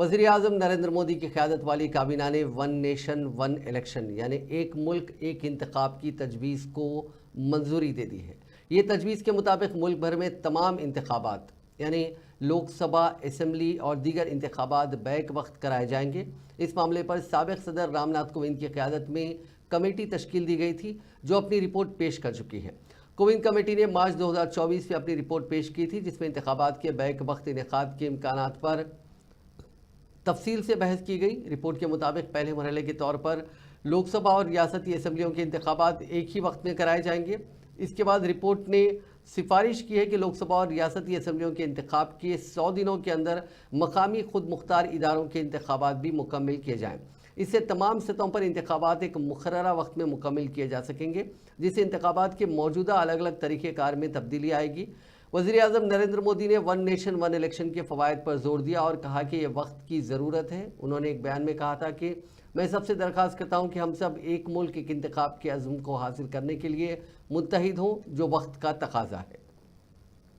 वज़ीर आज़म नरेंद्र मोदी की क़यादत वाली काबीना ने वन नेशन वन इलेक्शन यानी एक मुल्क एक इंतखाब की तजवीज़ को मंजूरी दे दी है। ये तजवीज़ के मुताबिक मुल्क भर में तमाम इंतखाबात यानी लोकसभा, असम्बली और दीगर इंतखाबात बैक वक्त कराए जाएंगे। इस मामले पर साबिक़ सदर रामनाथ कोविंद की क़यादत में कमेटी तश्कील दी गई थी जो अपनी रिपोर्ट पेश कर चुकी है। कोविंद कमेटी ने मार्च 2024 में अपनी रिपोर्ट पेश की थी जिसमें इंतखाबात के बैक वक्त इनेकाद के इम्कानात पर तफसील से बहस की गई। रिपोर्ट के मुताबिक पहले मरहले के तौर पर लोकसभा और रियासती असम्बलियों के इंतखाबात एक ही वक्त में कराए जाएंगे। इसके बाद रिपोर्ट ने सिफारिश की है कि लोकसभा और रियासती असम्बलियों के इंतखाब के 100 दिनों के अंदर मकामी खुद मुख्तार इदारों के इंतखाबात भी मुकम्मल किए जाएँ। इससे तमाम सतहों पर इंतखाबात एक मुकर्ररा वक्त में मुकम्मल किए जा सकेंगे, जिससे इंतखाबात के मौजूदा अलग अलग तरीक़ेकार में तब्दीली आएगी। वज़ीर आज़म नरेंद्र मोदी ने वन नेशन वन इलेक्शन के फ़वाइद पर जोर दिया और कहा कि ये वक्त की ज़रूरत है। उन्होंने एक बयान में कहा था कि मैं सबसे दरख्वास्त करता हूँ कि हम सब एक मुल्क एक इंतखाब के अज़्म को हासिल करने के लिए मुत्तहिद हों, जो वक्त का तकाजा है।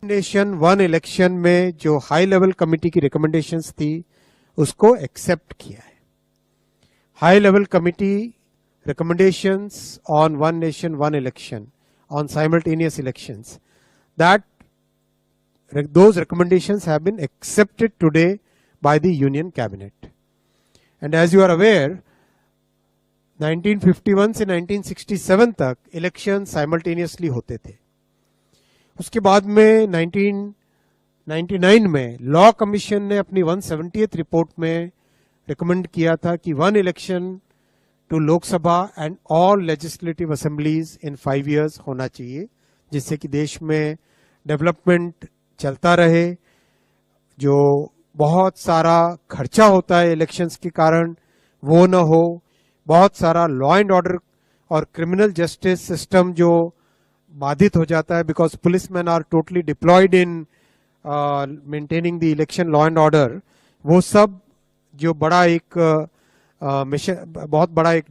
नेशन वन इलेक्शन में जो हाई लेवल कमेटी की रिकमेंडेशंस थी उसको एक्सेप्ट किया है। High level committee recommendations on one nation one election, on simultaneous elections, that those recommendations have been accepted today by the Union Cabinet. And as you are aware, 1951 से 1967 तक election simultaneously होते थे। उसके बाद में 1999 में लॉ कमीशन ने अपनी 170th रिपोर्ट में रिकमेंड किया था कि one election to Lok Sabha and all legislative assemblies in 5 years होना चाहिए, जिससे कि देश में डेवलपमेंट चलता रहे। जो बहुत सारा खर्चा होता है इलेक्शंस के कारण वो न हो, बहुत सारा लॉ एंड ऑर्डर और क्रिमिनल जस्टिस सिस्टम जो बाधित हो जाता है, because policeman are totally deployed in maintaining the election law and order, वो सब जो बड़ा एक मिशन, बहुत बड़ा एक